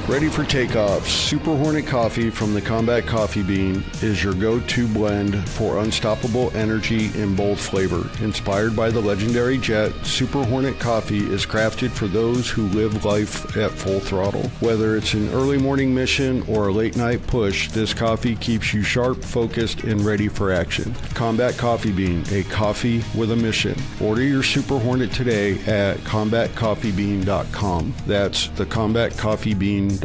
Ready for takeoff, Super Hornet coffee from the Combat Coffee Bean is your go-to blend for unstoppable energy and bold flavor. Inspired by the legendary Jet, Super Hornet coffee is crafted for those who live life at full throttle. Whether it's an early morning mission or a late night push, this coffee keeps you sharp, focused, and ready for action. Combat Coffee Bean, a coffee with a mission. Order your Super Hornet today at combatcoffeebean.com. That's the combatcoffeebean.com.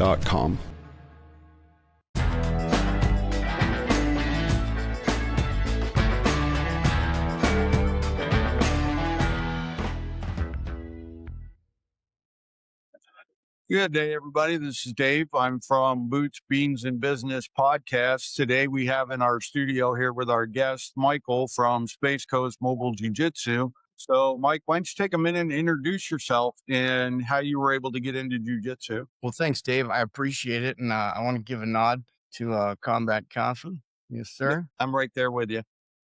Good day, everybody. This is Dave. I'm from Boots, Beans, and Business podcast. Today we have in our studio here with our guest, Michael from Spacecoast Mobile Jiu-Jitsu. So, Mike, why don't you take a minute and introduce yourself and how you were able to get into Jiu-Jitsu? Well, thanks, Dave. I appreciate it. And I want to give a nod to Combat Coffee. Yes, sir. I'm right there with you.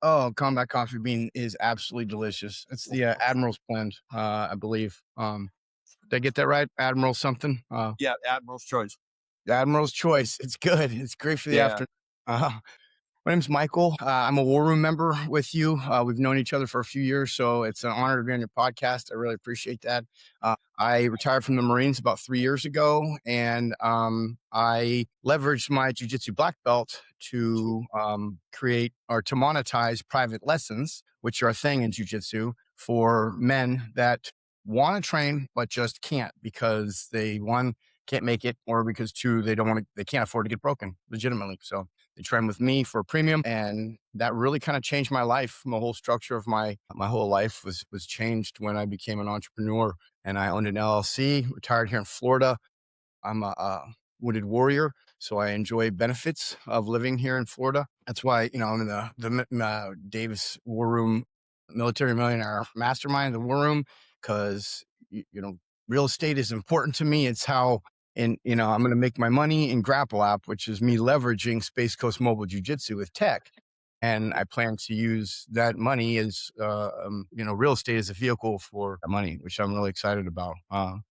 Oh, Combat Coffee Bean is absolutely delicious. It's the Admiral's blend, I believe. Did I get that right? Admiral something? Yeah, Admiral's Choice. Admiral's Choice. It's good. It's great for the Yeah. afternoon. My name's Michael. I'm a War Room member with you. We've known each other for a few years, so it's an honor to be on your podcast. I really appreciate that. I retired from the Marines about 3 years ago, and I leveraged my Jiu-Jitsu black belt to create or to monetize private lessons, which are a thing in Jiu-Jitsu for men that want to train but just can't because they, one, can't make it, or because two, they can't afford to get broken legitimately. So they train with me for a premium, and that really kind of changed my life. The whole structure of my whole life was changed when I became an entrepreneur, and I owned an LLC, retired here in Florida. I'm a wounded warrior, so I enjoy benefits of living here in Florida. That's why, I'm in the Davis War Room Military Millionaire Mastermind, the War Room, because, real estate is important to me. It's how, I'm going to make my money in Grappl app, which is me leveraging Spacecoast Mobile Jiu-Jitsu with tech. And I plan to use that money as, real estate as a vehicle for money, which I'm really excited about. And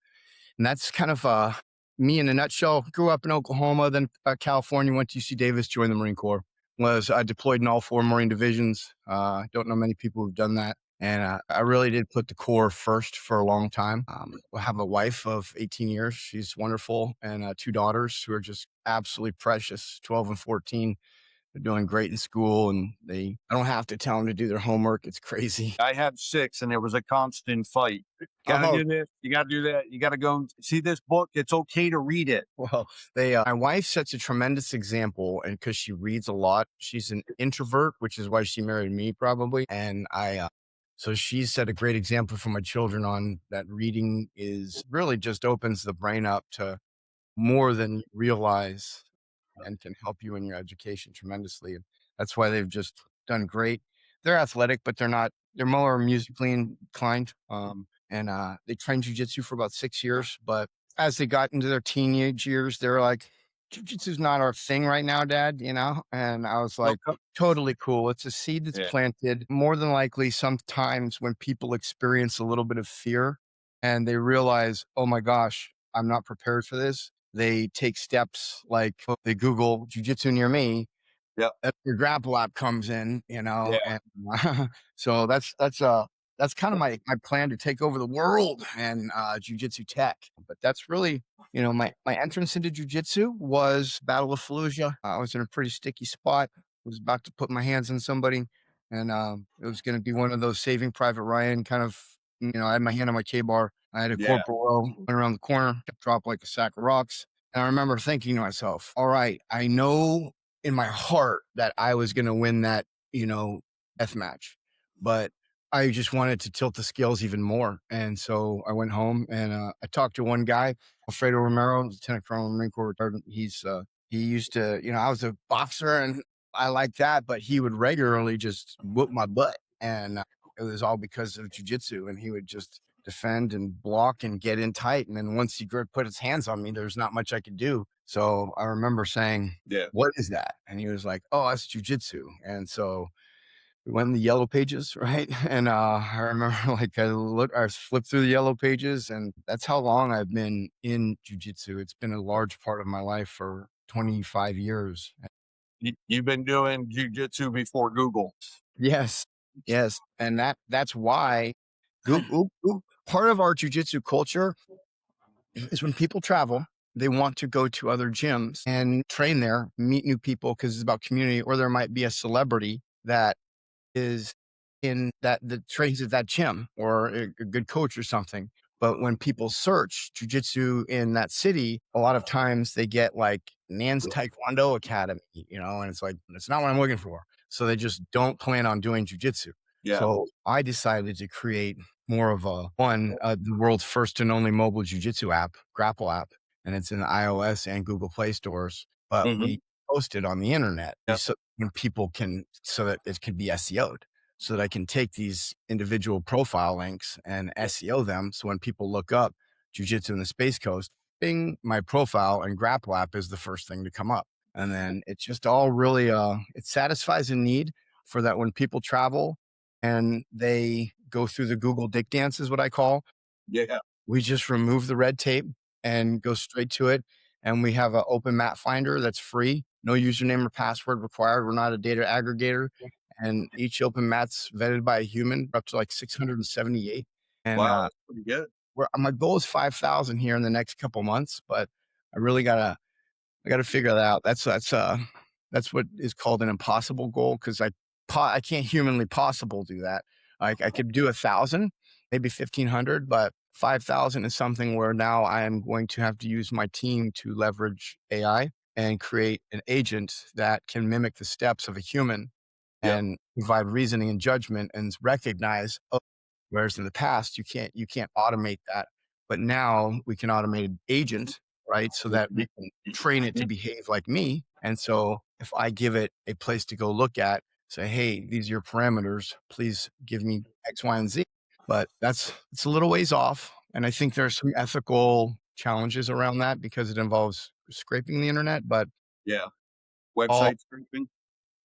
that's kind of me in a nutshell. Grew up in Oklahoma, then California, went to UC Davis, joined the Marine Corps. Was deployed in all 4 Marine divisions. Don't know many people who've done that. And I really did put the Corps first for a long time. I have a wife of 18 years. She's wonderful. And 2 daughters who are just absolutely precious, 12 and 14. They're doing great in school, and I don't have to tell them to do their homework. It's crazy. I had 6, and it was a constant fight. Gotta do this. You gotta do that. You gotta go see this book. It's okay to read it. Well, my wife sets a tremendous example, and because she reads a lot, she's an introvert, which is why she married me probably. And so she set a great example for my children on that reading is really just opens the brain up to more than you realize and can help you in your education tremendously. And that's why they've just done great. They're athletic, but they're more musically inclined. And they trained jiu-jitsu for about 6 years. But as they got into their teenage years, they were like, jiu-jitsu is not our thing right now, Dad, And I was like, totally cool. It's a seed that's planted. More than likely, sometimes when people experience a little bit of fear and they realize, oh my gosh, I'm not prepared for this. They take steps like they Google jiu-jitsu near me. Yep. Your Grappl app comes in, And so that's kind of my plan to take over the world and jiu-jitsu tech. But that's really, my entrance into jiu-jitsu was Battle of Fallujah. I was in a pretty sticky spot. I was about to put my hands on somebody, and it was going to be one of those Saving Private Ryan kind of, I had my hand on my K-bar. I had a corporal row, went around the corner, dropped like a sack of rocks. And I remember thinking to myself, all right, I know in my heart that I was going to win that, death match, but I just wanted to tilt the scales even more. And so I went home and I talked to one guy, Alfredo Romero, Lieutenant Colonel in the Marine Corps retired. He used to, I was a boxer and I liked that, but he would regularly just whoop my butt. And it was all because of jiu-jitsu, and he would just defend and block and get in tight. And then once he put his hands on me, there's not much I could do. So I remember saying, what is that? And he was like, oh, that's jiu-jitsu. And so we went in the yellow pages, right? And I remember like I flipped through the yellow pages, and that's how long I've been in jiu-jitsu. It's been a large part of my life for 25 years. You've been doing jujitsu before Google. Yes, yes, and that's why part of our jiu-jitsu culture is when people travel, they want to go to other gyms and train there, meet new people because it's about community, or there might be a celebrity that is that trains at that gym, or a good coach or something. But when people search jujitsu in that city, a lot of times they get like Nan's Taekwondo Academy, and it's like, it's not what I'm looking for. So they just don't plan on doing jujitsu. Yeah. So I decided to create more of the world's first and only mobile jujitsu app, Grappl app, and it's in the iOS and Google Play stores. But we post it on the internet so when people so that it can be SEO'd, so that I can take these individual profile links and SEO them. So when people look up Jiu-Jitsu in the Spacecoast, bing, my profile and Grappl app is the first thing to come up. And then it's just all really, it satisfies a need for that when people travel and they go through the Google Dick Dance is what I call. Yeah. We just remove the red tape and go straight to it. And we have an open map finder that's free. No username or password required. We're not a data aggregator. And each open mat's vetted by a human, up to like 678. And wow, that's pretty good. My goal is 5,000 here in the next couple months, but I really I gotta figure that out. That's what is called an impossible goal, because I can't humanly possible do that. I could do 1,000, maybe 1,500, but 5,000 is something where now I am going to have to use my team to leverage AI and create an agent that can mimic the steps of a human and provide reasoning and judgment and recognize, whereas in the past you can't automate that, but now we can automate an agent, right? So that we can train it to behave like me. And so if I give it a place to go look at, say, hey, these are your parameters, please give me X, Y, and Z. But it's a little ways off. And I think there's some ethical challenges around that because it involves scraping the internet, but website scraping.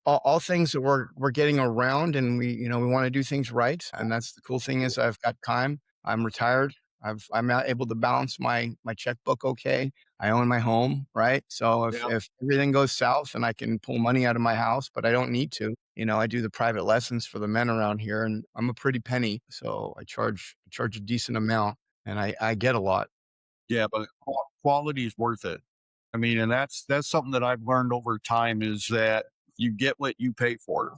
All things that we're getting around, and we want to do things right. And that's the cool thing is I've got time. I'm retired. I'm not able to balance my checkbook. Okay. I own my home. Right. So if everything goes south and I can pull money out of my house, but I don't need to, I do the private lessons for the men around here, and I'm a pretty penny. So I charge a decent amount, and I get a lot. Yeah. But quality is worth it. I mean, and that's something that I've learned over time is that you get what you pay for.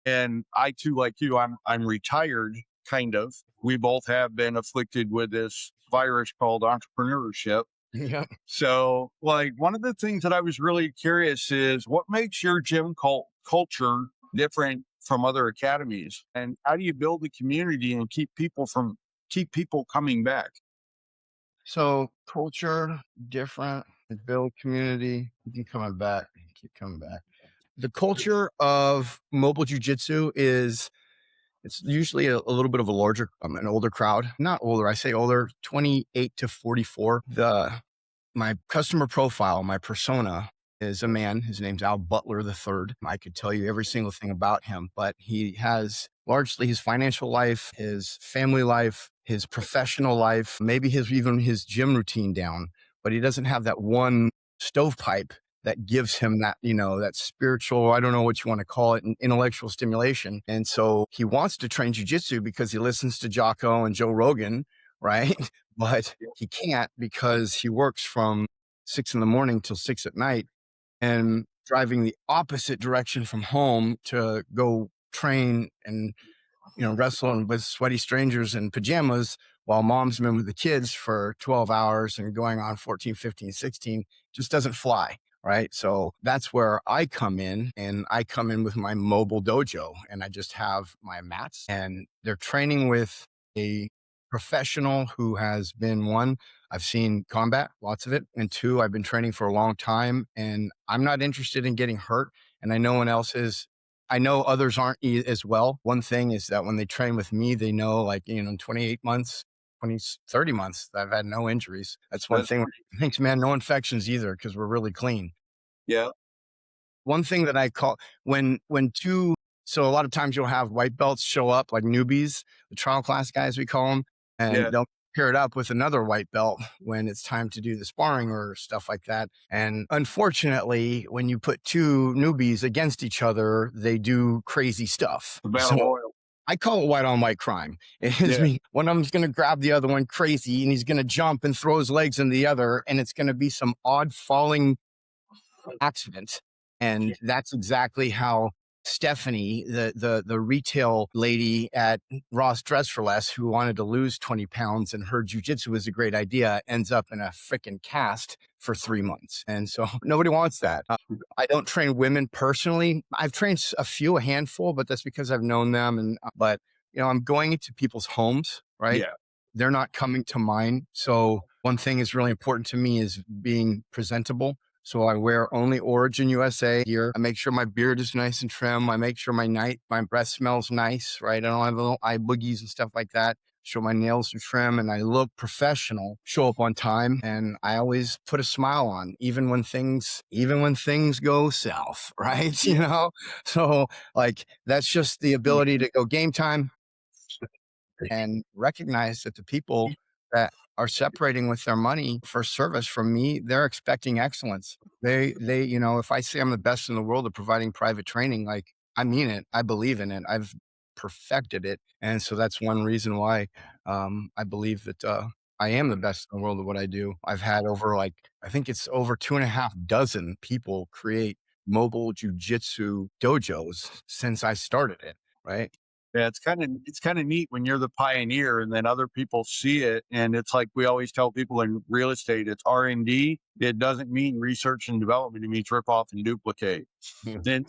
And I too, like you, I'm retired, kind of. We both have been afflicted with this virus called entrepreneurship. Yeah. So, like, one of the things that I was really curious is what makes your gym culture different from other academies, and how do you build a community and keep people coming back? So culture different, build community, keep coming back. The culture of mobile jiu-jitsu it's usually a little bit of a larger, an older crowd. Not older, I say older, 28 to 44. My customer profile, my persona is a man. His name's Al Butler III. I could tell you every single thing about him, but he has largely his financial life, his family life, his professional life, maybe even his gym routine down, but he doesn't have that one stovepipe that gives him that, that spiritual, I don't know what you want to call it, intellectual stimulation. And so he wants to train jujitsu because he listens to Jocko and Joe Rogan, right? But he can't because he works from 6 a.m. till 6 p.m. and driving the opposite direction from home to go train and, wrestle with sweaty strangers in pajamas while mom's been with the kids for 12 hours and going on 14, 15, 16 just doesn't fly. Right. So that's where I come in, and I come in with my mobile dojo, and I just have my mats, and they're training with a professional who has been, one, I've seen combat, lots of it. And two, I've been training for a long time, and I'm not interested in getting hurt. And I know one else is. I know others aren't as well. One thing is that when they train with me, they know, like, in 28 months, 20, 30 months, I've had no injuries. That's one thing. Thanks, man. No infections either, because we're really clean. Yeah. One thing that I call when two So a lot of times you'll have white belts show up like newbies, the trial class guys, we call them, and Yeah. they'll pair it up with another white belt when it's time to do the sparring or stuff like that. And unfortunately, when you put two newbies against each other, they do crazy stuff. The battle So royal. I call it white on white crime. It's Yeah. one of them's going to grab the other one crazy and he's going to jump and throw his legs in the other. And it's going to be some odd falling accident. And that's exactly how Stephanie, the retail lady at Ross Dress for Less, who wanted to lose 20 pounds and her jujitsu was a great idea, ends up in a freaking cast for 3 months. And so nobody wants that. I don't train women personally. I've trained a handful, but that's because I've known them. But I'm going into people's homes, right? Yeah. They're not coming to mine. So one thing is really important to me is being presentable. So I wear only Origin USA gear. I make sure my beard is nice and trim. I make sure my breath smells nice, right? I don't have little eye boogies and stuff like that. Show my nails are trim and I look professional, show up on time. And I always put a smile on, even when things go south, right? So like, that's just the ability to go game time and recognize that the people that are separating with their money for service from me, they're expecting excellence. They, if I say I'm the best in the world at providing private training, like I mean it, I believe in it, I've perfected it. And so that's one reason why I believe that I am the best in the world at what I do. I've had I think it's over 2.5 dozen people create mobile jujitsu dojos since I started it, right? Yeah, it's kind of neat when you're the pioneer and then other people see it. And it's like we always tell people in real estate, it's R&D. It doesn't mean research and development. It means rip off and duplicate. Then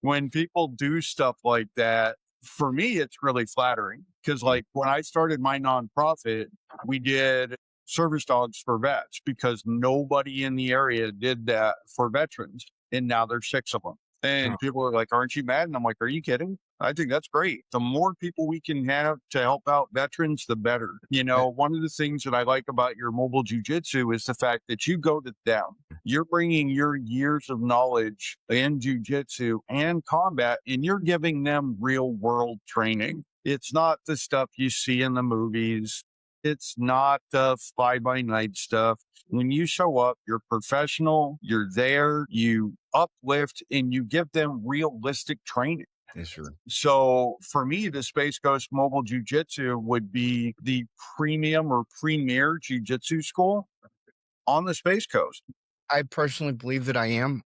when people do stuff like that, for me, it's really flattering because like when I started my nonprofit, we did service dogs for vets because nobody in the area did that for veterans. And now there's 6 of them. And people are like, aren't you mad? And I'm like, are you kidding? I think that's great. The more people we can have to help out veterans, the better. One of the things that I like about your mobile jiu-jitsu is the fact that you go to them. You're bringing your years of knowledge in jiu-jitsu and combat, and you're giving them real world training. It's not the stuff you see in the movies. It's not the fly-by-night stuff. When you show up, you're professional, you're there, you uplift, and you give them realistic training. Yes, sure. So for me, the Spacecoast Mobile Jiu-Jitsu would be the premium or premier jiu-jitsu school on the Space Coast. I personally believe that I am.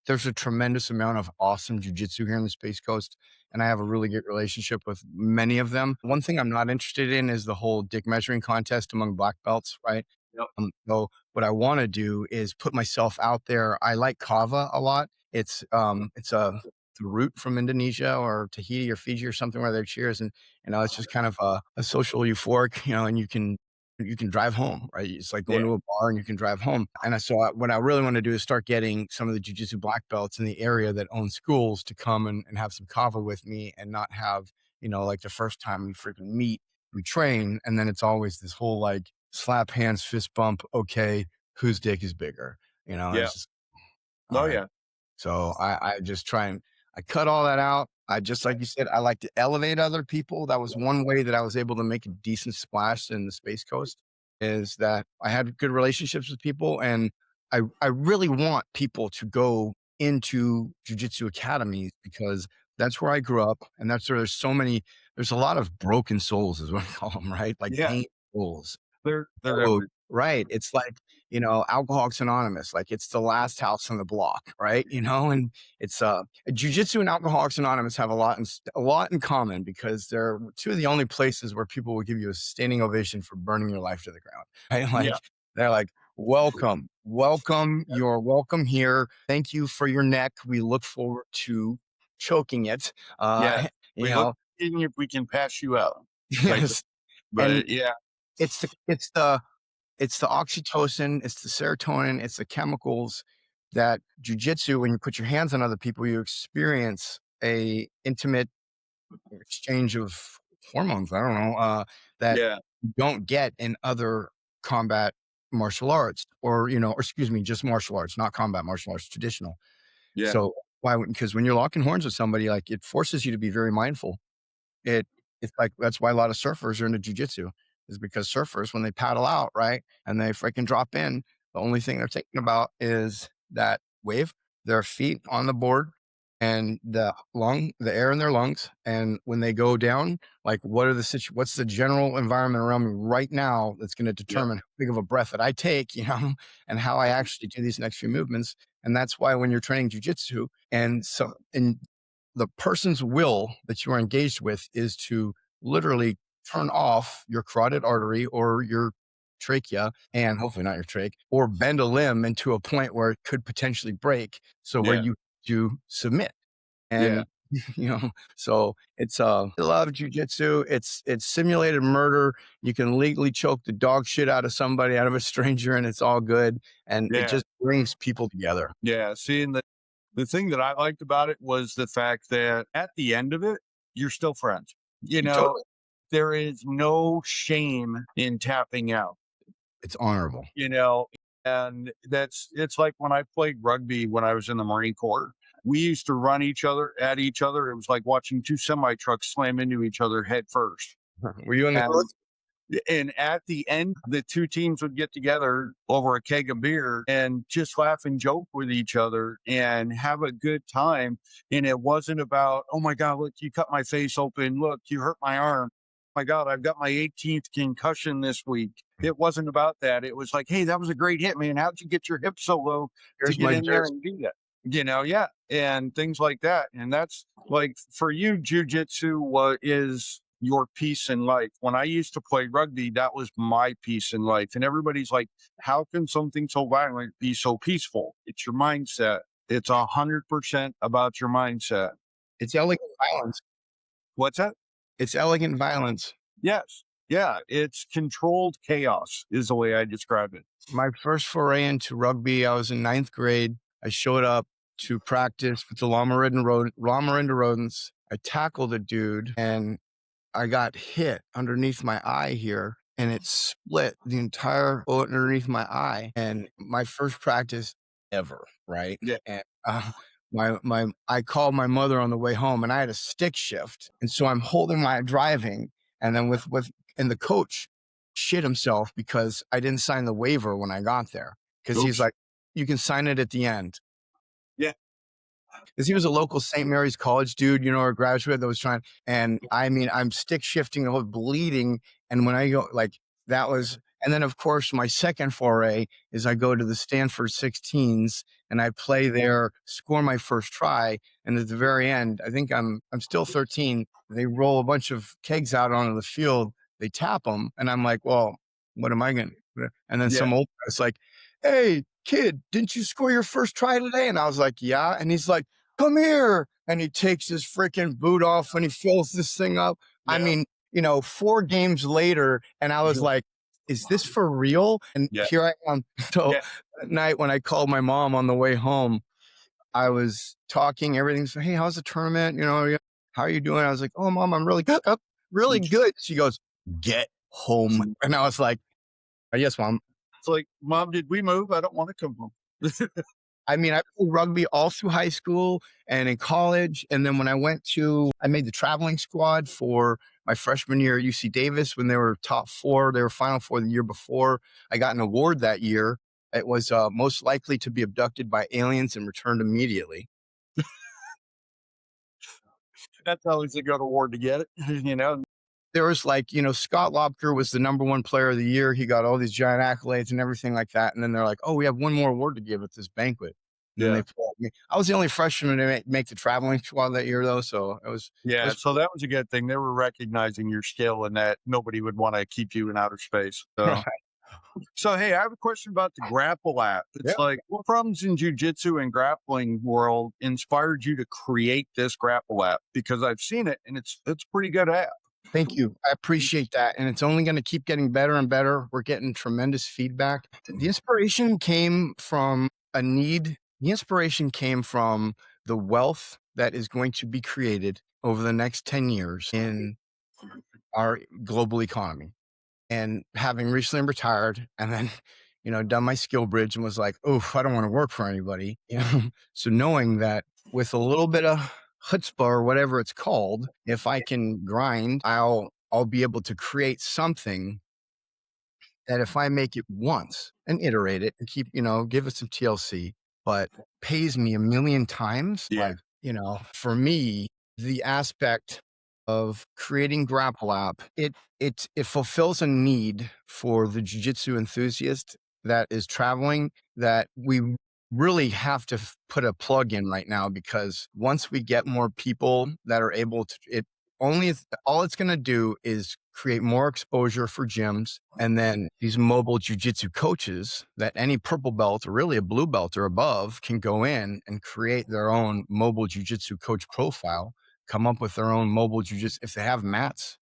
There's a tremendous amount of awesome jujitsu here in the Space Coast, and I have a really good relationship with many of them. One thing I'm not interested in is the whole dick measuring contest among black belts, right? Yep. So what I want to do is put myself out there. I like kava a lot. It's a root from Indonesia or Tahiti or Fiji or something where they cheers, and it's just kind of a social euphoric, and you can drive home, right? It's like going to a bar and you can drive home. And so what I really want to do is start getting some of the jiu-jitsu black belts in the area that own schools to come and have some kava with me and not have, like the first time we freaking meet, we train. And then it's always this whole like slap hands, fist bump. Okay. Whose dick is bigger? Yeah. It's just, Oh, right. yeah. So I just try and I cut all that out. I just, like you said, I like to elevate other people. That was one way that I was able to make a decent splash in the Space Coast, is that I had good relationships with people. And I really want people to go into jiu-jitsu academies because that's where I grew up. And that's where there's a lot of broken souls is what I call them, right? Like pain souls. They're So, everywhere. right. It's like, Alcoholics Anonymous, like it's the last house on the block, right? And it's Jiu-Jitsu and Alcoholics Anonymous have a lot in common because they're two of the only places where people will give you a standing ovation for burning your life to the ground, right? Like they're like, welcome, you're welcome here. Thank you for your neck. We look forward to choking it. We look even if we can pass you out. Yes. But And it's the oxytocin, it's the serotonin, it's the chemicals that jiu-jitsu, when you put your hands on other people, you experience a intimate exchange of hormones. I don't know, that you don't get in other combat martial arts or excuse me, just martial arts, not combat martial arts, traditional. So Why? Because when you're locking horns with somebody, like it forces you to be very mindful. It it's like that's why a lot of surfers are into jujitsu is because surfers, when they paddle out, right, and they freaking drop in, the only thing they're thinking about is that wave, their feet on the board, and the air in their lungs. And when they go down, like what's the general environment around me right now that's going to Yeah. determine how big of a breath that I take, and how I actually do these next few movements. And that's why when you're training jujitsu, and the person's will that you are engaged with is to literally turn off your carotid artery or your trachea, and hopefully not your trach, or bend a limb into a point where it could potentially break. So where Yeah. you do submit. Yeah. And so I love jujitsu. It's simulated murder. You can legally choke the dog shit out of somebody, out of a stranger, and it's all good. And it Yeah. just brings people together. Yeah. Seeing the thing that I liked about it was the fact that at the end of it, you're still friends. Totally. There is no shame in tapping out, It's honorable. and it's like when I played rugby when I was in the Marine Corps. We used to run at each other. It was like watching two semi trucks slam into each other head first. Were you in the And at the end, the two teams would get together over a keg of beer and just laugh and joke with each other and have a good time. And it wasn't about, oh my God, look, you cut my face open. Look, you hurt my arm. My God, I've got my 18th concussion this week. It wasn't about that. It was like, hey, that was a great hit, man. How'd you get your hip so low to Here's get my in there jersey. and do that? Yeah. And things like that. And that's like for you, jujitsu is your peace in life. When I used to play rugby, that was my peace in life. And everybody's like, how can something so violent be so peaceful? It's your mindset. It's 100% about your mindset. It's elegant violence. What's that? It's elegant violence. Yes. Yeah. It's controlled chaos is the way I describe it. My first foray into rugby, I was in 9th grade. I showed up to practice with the Lamarinda rodents. I tackled a dude and I got hit underneath my eye here, and it split the entire underneath my eye. And my first practice ever, right? Yeah. And I called my mother on the way home, and I had a stick shift, and so I'm holding my driving, and then and the coach shit himself because I didn't sign the waiver when I got there, because he's Oops. like, you can sign it at the end. Yeah. Because he was a local St. Mary's College dude, or a graduate that was trying. And I mean, I'm stick shifting, I was bleeding. And when I go, like, and then of course, my second foray is I go to the Stanford 16s and I play there, score my first try. And at the very end, I think I'm still 13. They roll a bunch of kegs out onto the field. They tap them. And I'm like, well, what am I going to? And then some old guy's like, hey, kid, didn't you score your first try today? And I was like, yeah. And he's like, come here. And he takes his freaking boot off and he fills this thing up. Yeah. I mean, 4 games later, and I was like, is this for real? And here I am. So at night when I called my mom on the way home, I was talking, everything's, hey, how's the tournament? How are you doing? I was like, oh, Mom, I'm really good. Really good. She goes, get home. And I was like, oh, yes, Mom. It's like, Mom, did we move? I don't want to come home. I mean, I played rugby all through high school and in college. And then when I made the traveling squad for my freshman year at UC Davis when they were top 4. They were Final Four the year before. I got an award that year. It was most likely to be abducted by aliens and returned immediately. That's always a good award to get it, There was Scott Lobker was the #1 player of the year. He got all these giant accolades and everything like that. And then they're like, oh, we have one more award to give at this banquet. And then they pulled me. I was the only freshman to make the traveling squad that year, though. So it was. Yeah. So that was a good thing. They were recognizing your skill and that nobody would want to keep you in outer space. So. Right. So, hey, I have a question about the Grappl app. It's like, what problems in jiu-jitsu and grappling world inspired you to create this Grappl app? Because I've seen it and it's a pretty good app. Thank you. I appreciate that. And it's only going to keep getting better and better. We're getting tremendous feedback. The inspiration came from a need. The inspiration came from the wealth that is going to be created over the next 10 years in our global economy. And having recently retired and then, done my skill bridge and was like, oh, I don't want to work for anybody. So knowing that with a little bit of chutzpah or whatever it's called, if I can grind, I'll be able to create something that if I make it once and iterate it and keep, give it some TLC, but pays me a million times, Yeah. for me, the aspect of creating Grappl app, it fulfills a need for the jiu-jitsu enthusiast that is traveling that we really have to put a plug in right now, because once we get more people that are able to, all it's going to do is create more exposure for gyms. And then these mobile jiu-jitsu coaches that any purple belt or really a blue belt or above can go in and create their own mobile jiu-jitsu coach profile, come up with their own mobile jiu-jitsu. If they have mats,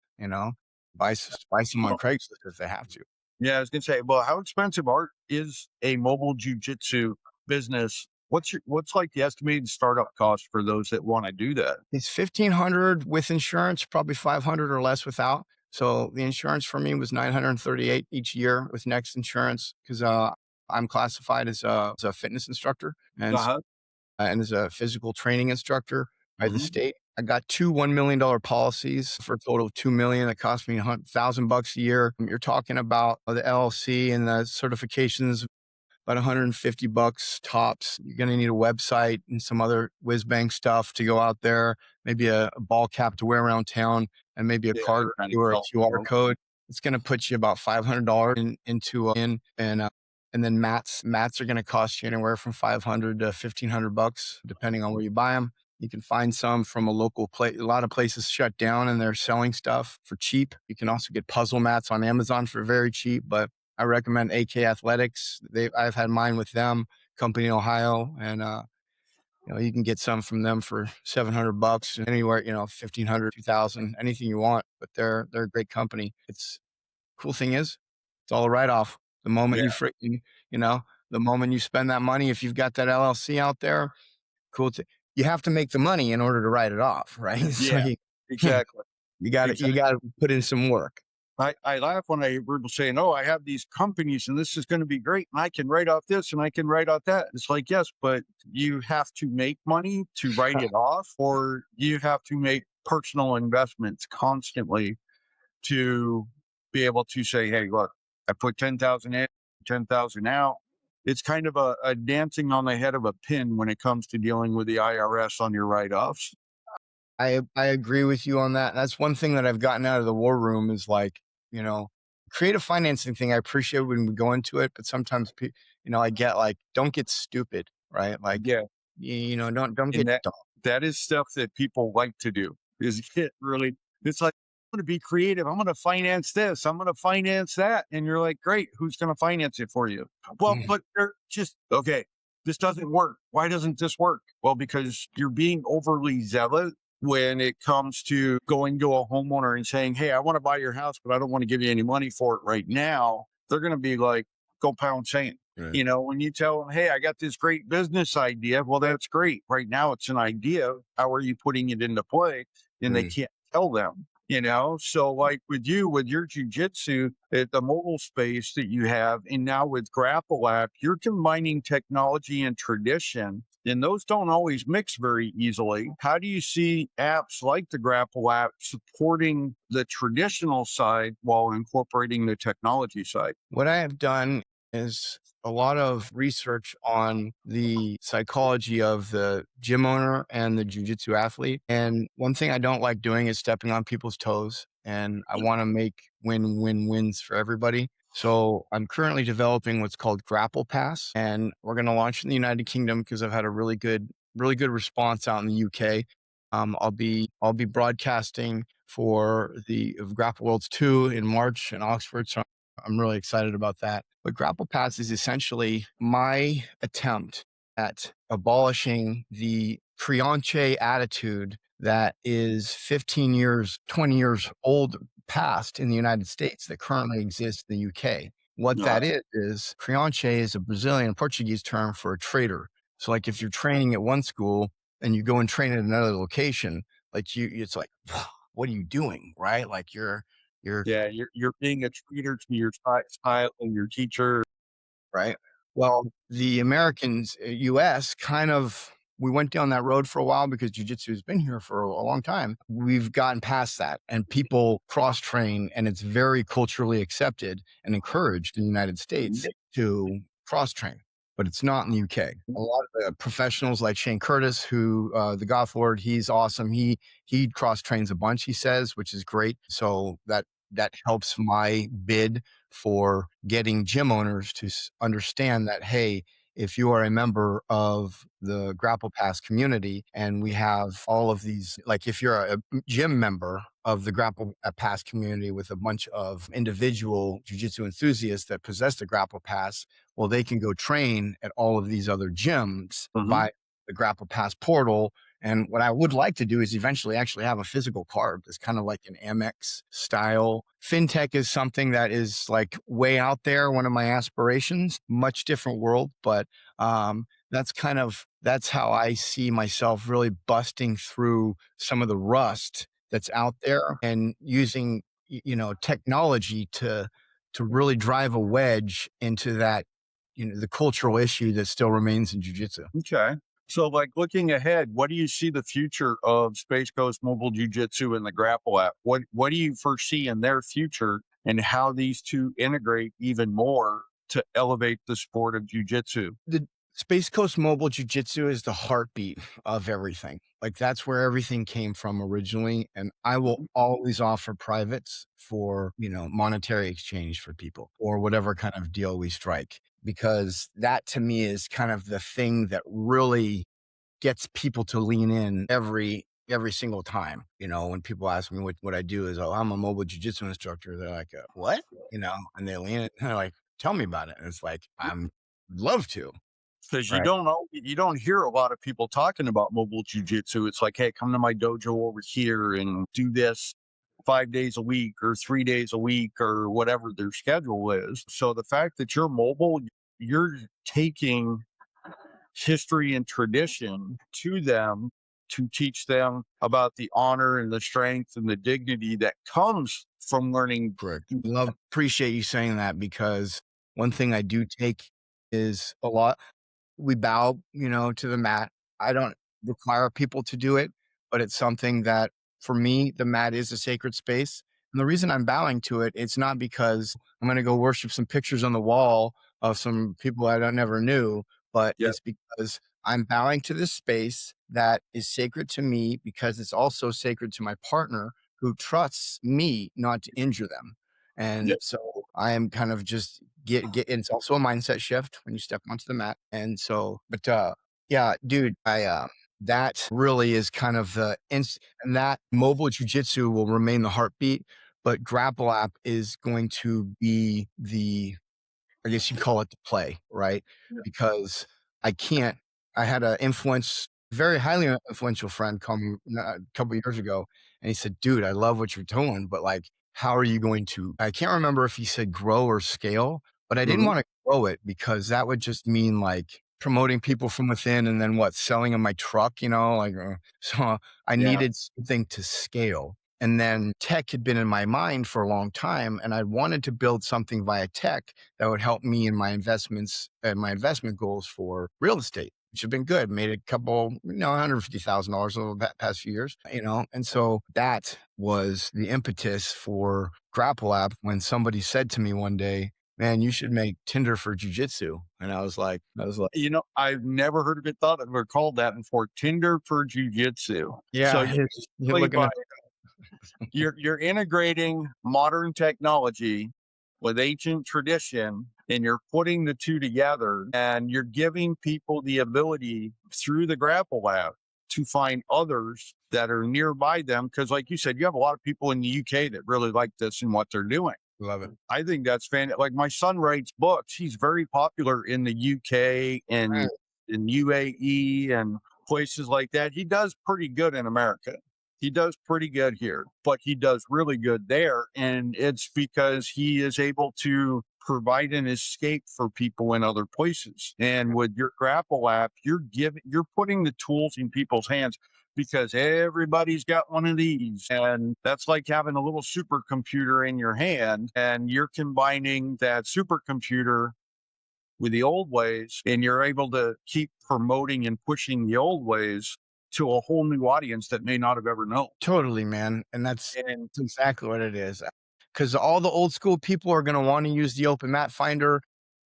buy some on Craigslist if they have to. Yeah, I was gonna say, well, how expensive art is a mobile jujitsu business? What's like the estimated startup cost for those that want to do that? It's $1,500 with insurance, probably $500 or less without. So the insurance for me was $938 each year with Next Insurance, because I'm classified as a fitness instructor Uh-huh. and as a physical training instructor by the Mhm. state. I got two $1 million policies for a total of $2 million. That cost me $1,000 a year. You're talking about the LLC and the certifications, about $150 tops. You're going to need a website and some other whiz bang stuff to go out there, maybe a ball cap to wear around town, and maybe a Yeah, card kind or a of QR code. It's going to put you about $500 into and then mats. Mats are going to cost you anywhere from $500 to $1,500, depending on where you buy them. You can find some from a local place. A lot of places shut down and they're selling stuff for cheap. You can also get puzzle mats on Amazon for very cheap, but I recommend AK Athletics. I've had mine with them, company in Ohio, and you can get some from them for $700 anywhere. 1,500, 2,000, anything you want. But they're a great company. It's cool thing is, it's all a write off. The moment Yeah. the moment you spend that money, if you've got that LLC out there, you have to make the money in order to write it off, right? So Yeah, exactly. you got Exactly. to put in some work. I laugh when I hear people saying, "Oh, I have these companies and this is going to be great, and I can write off this and I can write off that." It's like, yes, but you have to make money to write it off, or you have to make personal investments constantly to be able to say, "Hey, look, I put 10,000 in, 10,000 out." It's kind of a dancing on the head of a pin when it comes to dealing with the IRS on your write-offs. I agree with you on that. That's one thing that I've gotten out of the war room is like, creative financing thing. I appreciate when we go into it, but sometimes, I get like, don't get stupid, right? Like, Yeah. don't And get dumb. that is stuff that people like to do, is get really, it's like, I'm going to be creative. I'm going to finance this. I'm going to finance that. And you're like, great. Who's going to finance it for you? Well, but they're just, okay, this doesn't work. Why doesn't this work? Well, because you're being overly zealous when it comes to going to a homeowner and saying, hey, I want to buy your house, but I don't want to give you any money for it right now. They're going to be like, go pound sand. Right. When you tell them, hey, I got this great business idea. Well, that's great. Right now it's an idea. How are you putting it into play? And they can't tell them, So like with you, with your jujitsu at the mobile space that you have, and now with Grappl app, you're combining technology and tradition. And those don't always mix very easily. How do you see apps like the Grappl app supporting the traditional side while incorporating the technology side? What I have done is a lot of research on the psychology of the gym owner and the jiu-jitsu athlete. And one thing I don't like doing is stepping on people's toes. And I want to make win-win-wins for everybody. So I'm currently developing what's called Grappl Pass, and we're going to launch in the United Kingdom because I've had a really good response out in the UK. I'll be broadcasting for the Grappl Worlds 2 in March in Oxford. So I'm really excited about that. But Grappl Pass is essentially my attempt at abolishing the Crianche attitude that is 15 years, 20 years old past in the United States that currently exists in the UK. What that is Crianche is a Brazilian Portuguese term for a traitor. So like if you're training at one school and you go and train at another location, like it's like, what are you doing? Right? Like you're You're being a treater to your child and your teacher. right. Well, the Americans, US kind of we went down that road for a while because jiu-jitsu has been here for a long time. We've gotten past that, and people cross train, and it's very culturally accepted and encouraged in the United States to cross train, but it's not in the UK. A lot of the professionals like Shane Curtis, who the Goth Lord, he's awesome. He cross trains a bunch, he says, which is great. So that helps my bid for getting gym owners to understand that, hey, if you are a member of the Grappl Pass community, and we have all of these, like if you're a gym member of the Grappl Pass community with a bunch of individual jiu-jitsu enthusiasts that possess the Grappl Pass, well, they can go train at all of these other gyms via the Grappl Pass portal. And what I would like to do is eventually actually have a physical card that's kind of like an Amex style. Fintech is something that is like way out there, one of my aspirations, much different world, but that's how I see myself really busting through some of the rust that's out there and using, technology to really drive a wedge into that, the cultural issue that still remains in jiu-jitsu. Okay. So, like looking ahead, what do you see the future of Space Coast Mobile Jiu-Jitsu and the Grappl app? What do you foresee in their future, and how these two integrate even more to elevate the sport of jiu-jitsu? The Space Coast Mobile Jiu-Jitsu is the heartbeat of everything. Like that's where everything came from originally. And I will always offer privates for, monetary exchange for people or whatever kind of deal we strike, because that to me is kind of the thing that really gets people to lean in every single time. When people ask me what I do is, oh, I'm a mobile jiu-jitsu instructor. They're like, what? And they lean in and they're like, tell me about it. And it's like, I'm love to. Because Right. you don't hear a lot of people talking about mobile jiu-jitsu. It's like, hey, come to my dojo over here and do this 5 days a week or 3 days a week or whatever their schedule is. So the fact that you're mobile, you're taking history and tradition to them to teach them about the honor and the strength and the dignity that comes from learning. Correct. Appreciate you saying that, because one thing I do take is a lot. We bow, to the mat. I don't require people to do it, but it's something that for me, the mat is a sacred space. And the reason I'm bowing to it, it's not because I'm going to go worship some pictures on the wall of some people I never knew, but Yeah. it's because I'm bowing to this space that is sacred to me, because it's also sacred to my partner who trusts me not to injure them. And Yeah. so I am kind of just and it's also a mindset shift when you step onto the mat. And so, but yeah, dude, that really is kind of and that mobile jiu-jitsu will remain the heartbeat, but Grappl app is going to be I guess you call it the play, right? Yeah. Because I had a very highly influential friend come a couple of years ago, and he said, dude, I love what you're doing, but like, how are you going to, I can't remember if he said grow or scale, but I didn't want to grow it because that would just mean like promoting people from within and then selling them my truck, so I needed something to scale. And then tech had been in my mind for a long time, and I wanted to build something via tech that would help me in my investments and my investment goals for real estate, which have been good. Made a couple, $150,000 over the past few years, and so that was the impetus for Grappl app when somebody said to me one day, man, you should make Tinder for jiu-jitsu. And I was like, I've never heard of it thought of or called that before. Tinder for jiu-jitsu. yeah, So you're looking at you're integrating modern technology with ancient tradition, and you're putting the two together, and you're giving people the ability through the Grappl app to find others that are nearby them. Because like you said, you have a lot of people in the UK that really like this and what they're doing. love it. I think that's fantastic. Like my son writes books. He's very popular in the UK and Right. in UAE and places like that. He does pretty good in America. He does pretty good here, but he does really good there. And it's because he is able to provide an escape for people in other places. And with your Grappl app, you're putting the tools in people's hands, because everybody's got one of these. And that's like having a little supercomputer in your hand, and you're combining that supercomputer with the old ways, and you're able to keep promoting and pushing the old ways to a whole new audience that may not have ever known. Totally, man. And And that's exactly what it is. Because all the old school people are going to want to use the open mat finder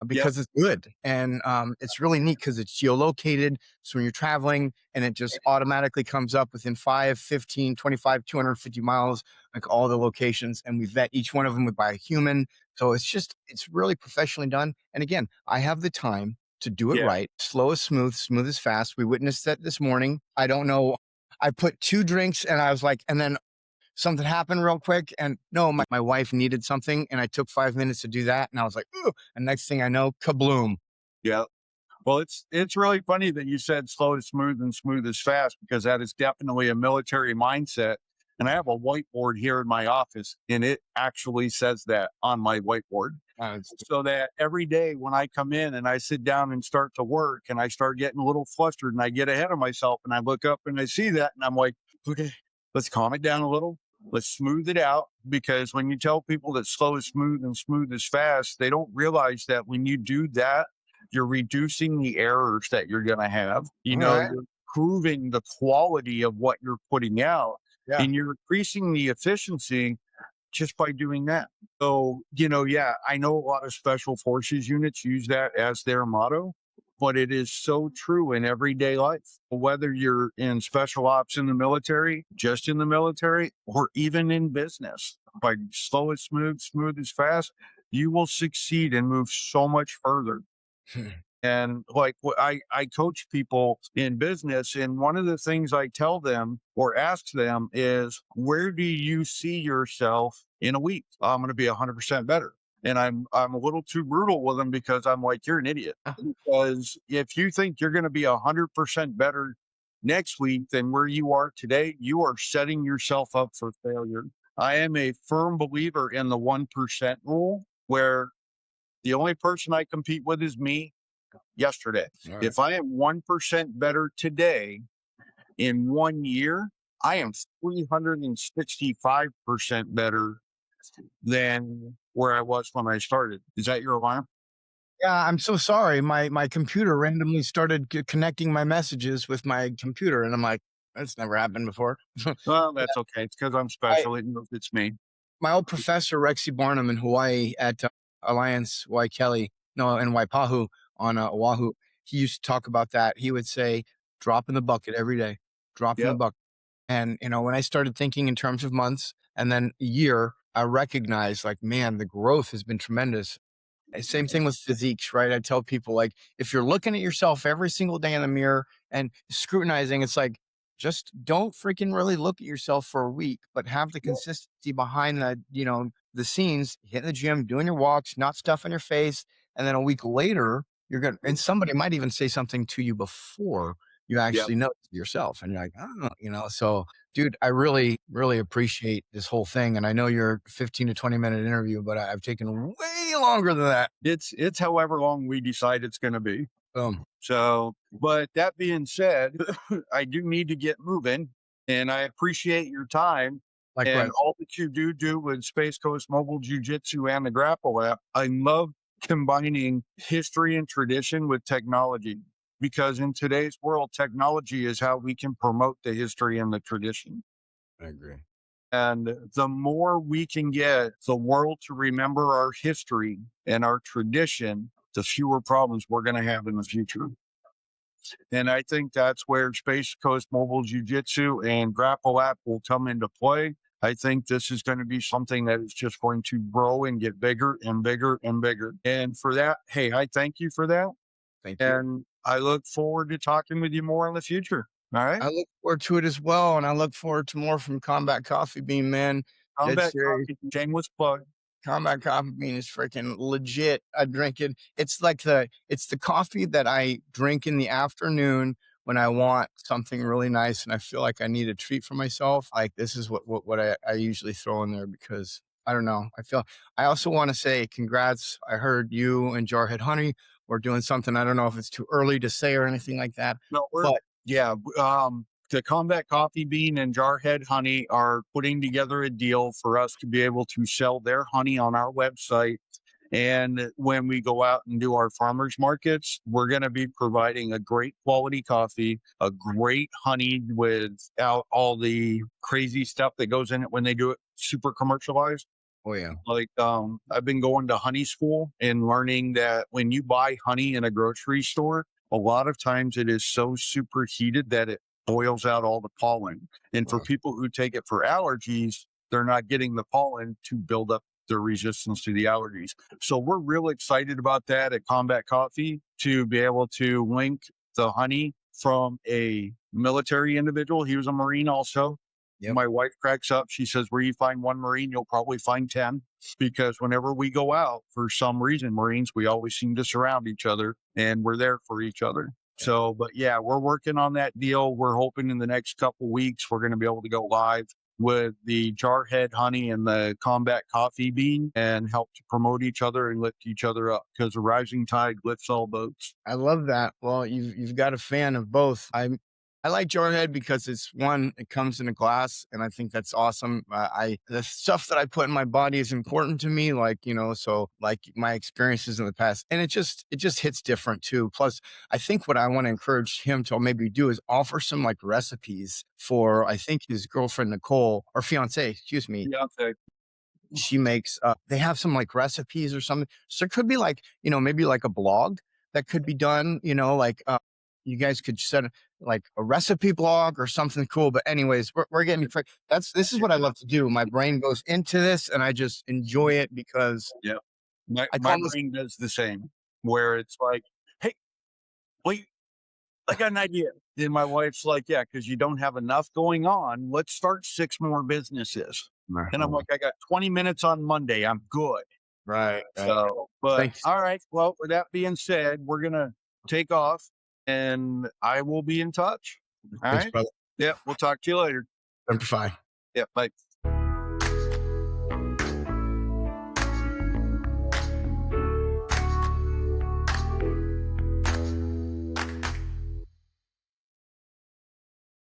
yep, because it's good. And it's really neat because it's geolocated. So when you're traveling and it just automatically comes up within 5, 15, 25, 250 miles, like all the locations. And we vet each one of them by a human. So it's really professionally done. And again, I have the time to do it yeah, right. Slow is smooth, smooth is fast. We witnessed that this morning. I don't know. I put 2 drinks and I was like, and then something happened real quick. And no, my wife needed something. And I took 5 minutes to do that. And I was like, ooh, and next thing I know, kabloom. yeah. Well, it's really funny that you said slow is smooth and smooth is fast, because that is definitely a military mindset. And I have a whiteboard here in my office, and it actually says that on my whiteboard. So that every day when I come in and I sit down and start to work and I start getting a little flustered and I get ahead of myself and I look up and I see that and I'm like, okay, let's calm it down a little. Let's smooth it out. Because when you tell people that slow is smooth and smooth is fast, they don't realize that when you do that, you're reducing the errors that you're going to have. All right. You're improving the quality of what you're putting out, Yeah. and you're increasing the efficiency just by doing that. So, yeah, I know a lot of special forces units use that as their motto, but it is so true in everyday life. Whether you're in special ops in the military, just in the military, or even in business, by slow is smooth, smooth is fast, you will succeed and move so much further. And like I coach people in business, and one of the things I tell them or ask them is, where do you see yourself in a week? I'm going to be 100% better. And I'm a little too brutal with them, because I'm like, you're an idiot. Because if you think you're going to be 100% better next week than where you are today, you are setting yourself up for failure. I am a firm believer in the 1% rule, where the only person I compete with is me yesterday. All right. If I am 1% better today in 1 year, I am 365% better than where I was when I started. Is that your alarm? Yeah, I'm so sorry. My computer randomly started connecting my messages with my computer. And I'm like, that's never happened before. Well, that's okay. It's because I'm I, special. It knows it's me. my old professor, Rexy Barnum in Hawaii at Alliance Waikele, no, in Waipahu on Oahu, he used to talk about that. He would say, drop in the bucket every day, drop in the Yep. bucket. And, when I started thinking in terms of months and then a year, I recognized like, man, the growth has been tremendous. Same thing with physiques, right? I tell people, like, if you're looking at yourself every single day in the mirror and scrutinizing, it's like, just don't freaking really look at yourself for a week, but have the consistency behind the scenes, hitting the gym, doing your walks, not stuffing your face. And then a week later, and somebody might even say something to you before you Yep. actually know yourself. And you're like, oh, so dude, I really, really appreciate this whole thing. And I know you're 15 to 20-minute interview, but I've taken way longer than that. It's however long we decide it's going to be. Boom. So, but that being said, I do need to get moving, and I appreciate your time Like and what? all that you do with Spacecoast Mobile Jiu-Jitsu and the Grappl app. I love combining history and tradition with technology, because in today's world, technology is how we can promote the history and the tradition. I agree. And the more we can get the world to remember our history and our tradition, the fewer problems we're going to have in the future. And I think that's where Space Coast Mobile Jiu-Jitsu and Grappl app will come into play. I think this is going to be something that is just going to grow and get bigger and bigger and bigger. And for that, hey, I thank you for that. Thank you. And I look forward to talking with you more in the future. All right. I look forward to it as well. And I look forward to more from Combat Coffee Bean, man. Dead Combat serious. Coffee, shameless plug. Combat Coffee Bean is freaking legit. I drink it. It's the coffee that I drink in the afternoon when I want something really nice and I feel like I need a treat for myself. Like, this is what I usually throw in there, because I don't know. I also want to say congrats. I heard you and Jarhead Honey were doing something. I don't know if it's too early to say or anything like that. No, But the Combat Coffee Bean and Jarhead Honey are putting together a deal for us to be able to sell their honey on our website. And when we go out and do our farmers markets, we're going to be providing a great quality coffee, a great honey without all the crazy stuff that goes in it when they do it super commercialized. Oh yeah. Like, I've been going to honey school and learning that when you buy honey in a grocery store, a lot of times it is so superheated that it boils out all the pollen. And for Wow. people who take it for allergies, they're not getting the pollen to build up their resistance to the allergies. So we're real excited about that at Combat Coffee to be able to link the honey from a military individual. He was a Marine also. Yep. My wife cracks up. She says, where you find one Marine, you'll probably find 10. Because whenever we go out, for some reason, Marines, we always seem to surround each other and we're there for each other. So, but yeah, we're working on that deal. We're hoping in the next couple weeks, we're going to be able to go live with the Jarhead honey and the Combat Coffee bean and help to promote each other and lift each other up, because a rising tide lifts all boats. I love that. Well, you've got a fan of both. I like Jarhead because it comes in a glass, and I think that's awesome. The stuff that I put in my body is important to me, like, so like my experiences in the past, and it just hits different too. Plus, I think what I want to encourage him to maybe do is offer some like recipes for, I think his girlfriend Nicole, or fiance, excuse me. Fiance. She makes they have some like recipes or something, so it could be like, maybe like a blog that could be done, like you guys could set like a recipe blog or something cool. But anyways, we're getting this is what I love to do. My brain goes into this and I just enjoy it because My I call brain does the same, where it's like, hey, wait, I got an idea. And my wife's like, yeah, because you don't have enough going on. Let's start 6 more businesses. And I'm like, I got 20 minutes on Monday. I'm good. right. So, but Thanks. all right. Well, with that being said, we're going to take off and I will be in touch. All Thanks, right. brother. Yeah. We'll talk to you later. Bye. Yeah. Bye.